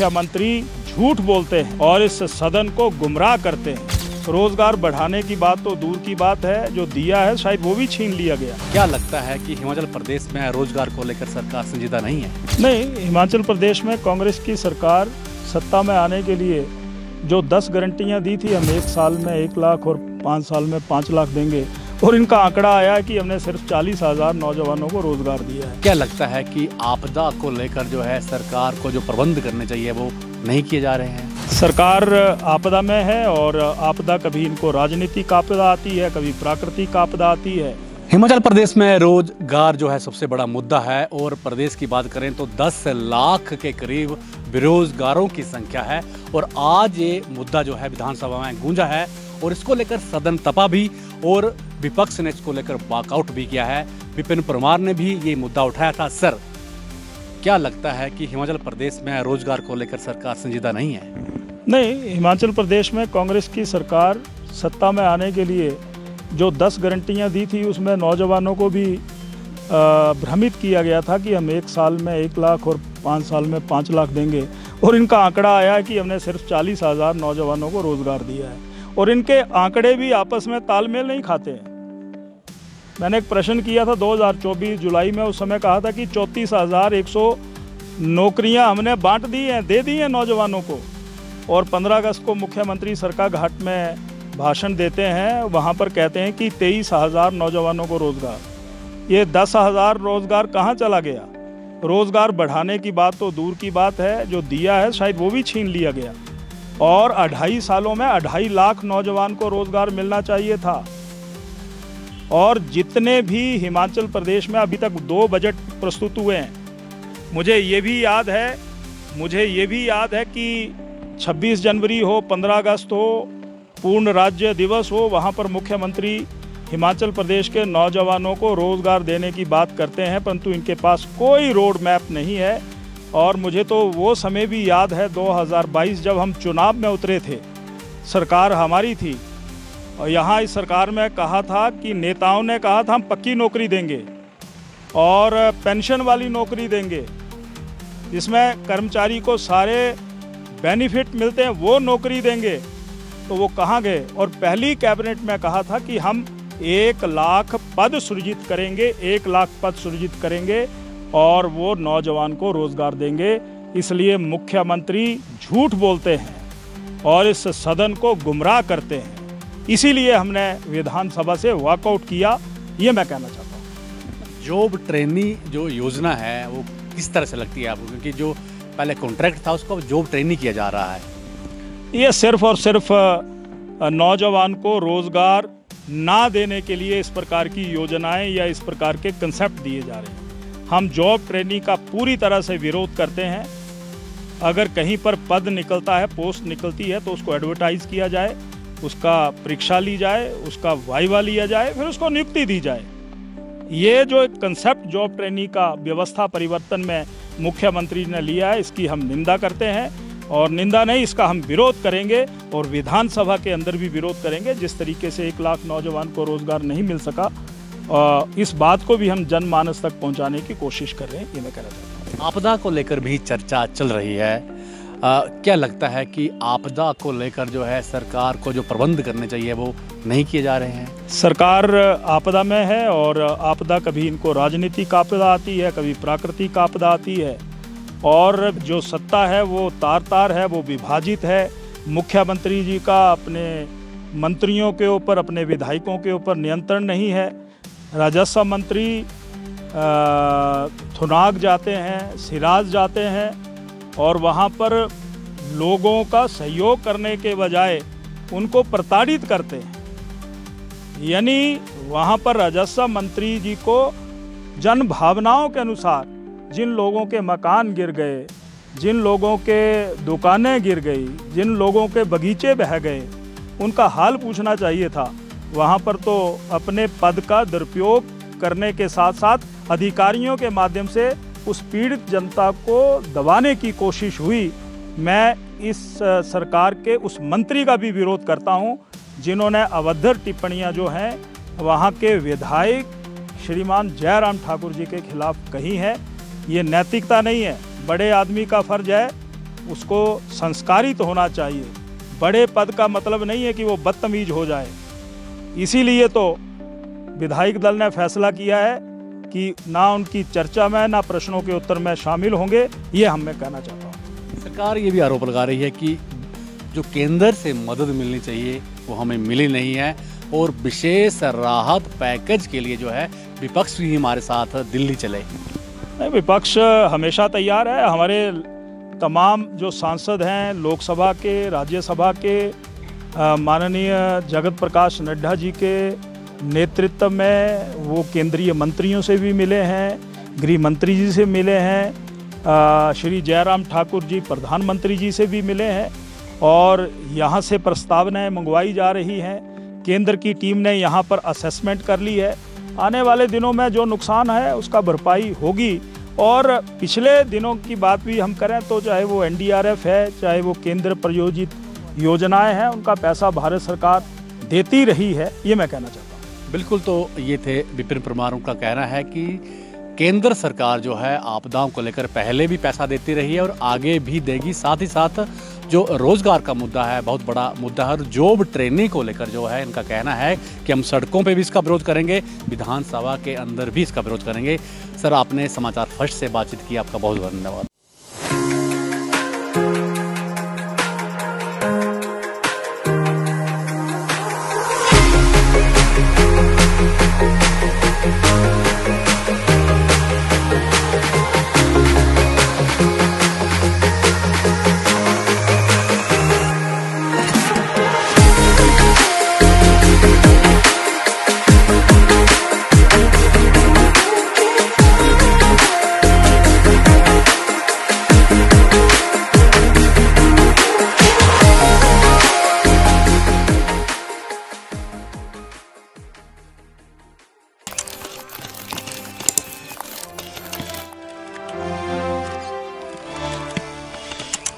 मुख्यमंत्री झूठ बोलते हैं और इस सदन को गुमराह करते हैं। रोजगार बढ़ाने की बात तो दूर की बात है, जो दिया है शायद वो भी छीन लिया गया। क्या लगता है कि हिमाचल प्रदेश में रोजगार को लेकर सरकार संजीदा नहीं है? नहीं, हिमाचल प्रदेश में कांग्रेस की सरकार सत्ता में आने के लिए जो 10 गारंटियां दी थी, हम 1 साल में 1 लाख और 5 साल में 5 लाख देंगे, और इनका आंकड़ा आया है कि हमने सिर्फ 40,000 नौजवानों को रोजगार दिया है। क्या लगता है कि आपदा को लेकर जो है सरकार को जो प्रबंध करने चाहिए वो नहीं किए जा रहे हैं? सरकार आपदा में है और आपदा कभी इनको राजनीतिक आपदा आती है, कभी प्राकृतिक आपदा आती है। हिमाचल प्रदेश में रोजगार जो है सबसे बड़ा मुद्दा है और प्रदेश की बात करें तो 10 लाख के करीब बेरोजगारों की संख्या है और आज ये मुद्दा जो है विधानसभा में गूंजा है और इसको लेकर सदन तपा भी और विपक्ष ने इसको लेकर वॉकआउट भी किया है। विपिन परमार ने भी ये मुद्दा उठाया था। सर, क्या लगता है कि हिमाचल प्रदेश में रोजगार को लेकर सरकार संजीदा नहीं है? नहीं, हिमाचल प्रदेश में कांग्रेस की सरकार सत्ता में आने के लिए जो 10 गारंटियां दी थी, उसमें नौजवानों को भी भ्रमित किया गया था कि हम 1 साल में 1 लाख और 5 साल में 5 लाख देंगे, और इनका आंकड़ा आया है कि हमने सिर्फ 40,000 नौजवानों को रोजगार दिया है, और इनके आंकड़े भी आपस में तालमेल नहीं खाते हैं। मैंने एक प्रश्न किया था 2024 जुलाई में, उस समय कहा था कि 34,100 नौकरियां हमने बांट दी हैं, दे दी हैं नौजवानों को, और 15 अगस्त को मुख्यमंत्री सरका घाट में भाषण देते हैं, वहां पर कहते हैं कि 23,000 नौजवानों को रोजगार। ये 10,000 रोजगार कहां चला गया? रोजगार बढ़ाने की बात तो दूर की बात है, जो दिया है शायद वो भी छीन लिया गया। और 2.5 सालों में 2.5 लाख नौजवान को रोजगार मिलना चाहिए था। और जितने भी हिमाचल प्रदेश में अभी तक 2 बजट प्रस्तुत हुए हैं, मुझे ये भी याद है कि 26 जनवरी हो, 15 अगस्त हो, पूर्ण राज्य दिवस हो, वहाँ पर मुख्यमंत्री हिमाचल प्रदेश के नौजवानों को रोज़गार देने की बात करते हैं, परंतु इनके पास कोई रोड मैप नहीं है। और मुझे तो वो समय भी याद है 2022 जब हम चुनाव में उतरे थे, सरकार हमारी थी, और यहाँ इस सरकार में कहा था कि नेताओं ने कहा था हम पक्की नौकरी देंगे और पेंशन वाली नौकरी देंगे, जिसमें कर्मचारी को सारे बेनिफिट मिलते हैं, वो नौकरी देंगे। तो वो कहाँ गए? और पहली कैबिनेट में कहा था कि हम 1 लाख पद सृजित करेंगे, 1 लाख पद सृजित करेंगे और वो नौजवान को रोजगार देंगे। इसलिए मुख्यमंत्री झूठ बोलते हैं और इस सदन को गुमराह करते हैं। इसीलिए हमने विधानसभा से वॉकआउट किया, ये मैं कहना चाहता हूँ। जॉब ट्रेनिंग जो योजना है वो किस तरह से लगती है आपको? क्योंकि जो पहले कॉन्ट्रैक्ट था उसको जॉब ट्रेनिंग किया जा रहा है। ये सिर्फ और सिर्फ नौजवान को रोजगार ना देने के लिए इस प्रकार की योजनाएं या इस प्रकार के कंसेप्ट दिए जा रहे हैं। हम जॉब ट्रेनिंग का पूरी तरह से विरोध करते हैं। अगर कहीं पर पद निकलता है, पोस्ट निकलती है, तो उसको एडवर्टाइज किया जाए, उसका परीक्षा ली जाए, उसका वाइवा लिया जाए, फिर उसको नियुक्ति दी जाए। ये जो एक कंसेप्ट जॉब ट्रेनिंग का व्यवस्था परिवर्तन में मुख्यमंत्री ने लिया है, इसकी हम निंदा करते हैं, और निंदा नहीं, इसका हम विरोध करेंगे और विधानसभा के अंदर भी विरोध करेंगे। जिस तरीके से 1 लाख नौजवान को रोजगार नहीं मिल सका, इस बात को भी हम जनमानस तक पहुंचाने की कोशिश कर रहे हैं, ये मैं कहना चाहता हूँ। आपदा को लेकर भी चर्चा चल रही है। क्या लगता है कि आपदा को लेकर जो है सरकार को जो प्रबंध करने चाहिए वो नहीं किए जा रहे हैं? सरकार आपदा में है और आपदा कभी इनको राजनीतिक आपदा आती है, कभी प्राकृतिक आपदा आती है, और जो सत्ता है वो तार है, वो विभाजित है। मुख्यमंत्री जी का अपने मंत्रियों के ऊपर, अपने विधायकों के ऊपर नियंत्रण नहीं है। राजस्व मंत्री थुनाग जाते हैं, सिराज जाते हैं, और वहाँ पर लोगों का सहयोग करने के बजाय उनको प्रताड़ित करते हैं। यानी वहाँ पर राजस्व मंत्री जी को जन भावनाओं के अनुसार जिन लोगों के मकान गिर गए, जिन लोगों के दुकानें गिर गई, जिन लोगों के बगीचे बह गए, उनका हाल पूछना चाहिए था। वहाँ पर तो अपने पद का दुरुपयोग करने के साथ साथ अधिकारियों के माध्यम से उस पीड़ित जनता को दबाने की कोशिश हुई। मैं इस सरकार के उस मंत्री का भी विरोध करता हूं, जिन्होंने अभद्र टिप्पणियां जो हैं वहां के विधायक श्रीमान जयराम ठाकुर जी के खिलाफ कही है। ये नैतिकता नहीं है। बड़े आदमी का फर्ज है उसको संस्कारित होना चाहिए। बड़े पद का मतलब नहीं है कि वो बदतमीज हो जाए। इसीलिए तो विधायक दल ने फैसला किया है कि ना उनकी चर्चा में ना प्रश्नों के उत्तर में शामिल होंगे। ये हम मैं कहना चाहता हूँ। सरकार ये भी आरोप लगा रही है कि जो केंद्र से मदद मिलनी चाहिए वो हमें मिली नहीं है और विशेष राहत पैकेज के लिए जो है विपक्ष भी हमारे साथ दिल्ली चले। नहीं, विपक्ष हमेशा तैयार है। हमारे तमाम जो सांसद हैं लोकसभा के, राज्यसभा के, माननीय जगत प्रकाश नड्डा जी के नेतृत्व में वो केंद्रीय मंत्रियों से भी मिले हैं, गृह मंत्री जी से मिले हैं, श्री जयराम ठाकुर जी प्रधानमंत्री जी से भी मिले हैं और यहाँ से प्रस्तावनाएं मंगवाई जा रही हैं। केंद्र की टीम ने यहाँ पर असेसमेंट कर ली है। आने वाले दिनों में जो नुकसान है उसका भरपाई होगी। और पिछले दिनों की बात भी हम करें तो चाहे वो एनडीआरएफ है, चाहे वो केंद्र प्रायोजित योजनाएं हैं, उनका पैसा भारत सरकार देती रही है। ये मैं कहना चाहता हूँ। बिल्कुल, तो ये थे विपिन परमार। उनका कहना है कि केंद्र सरकार जो है आपदाओं को लेकर पहले भी पैसा देती रही है और आगे भी देगी। साथ ही साथ जो रोजगार का मुद्दा है बहुत बड़ा मुद्दा है और जॉब ट्रेनिंग को लेकर जो है इनका कहना है कि हम सड़कों पे भी इसका विरोध करेंगे, विधानसभा के अंदर भी इसका विरोध करेंगे। सर, आपने समाचार फर्स्ट से बातचीत की, आपका बहुत बहुत धन्यवाद।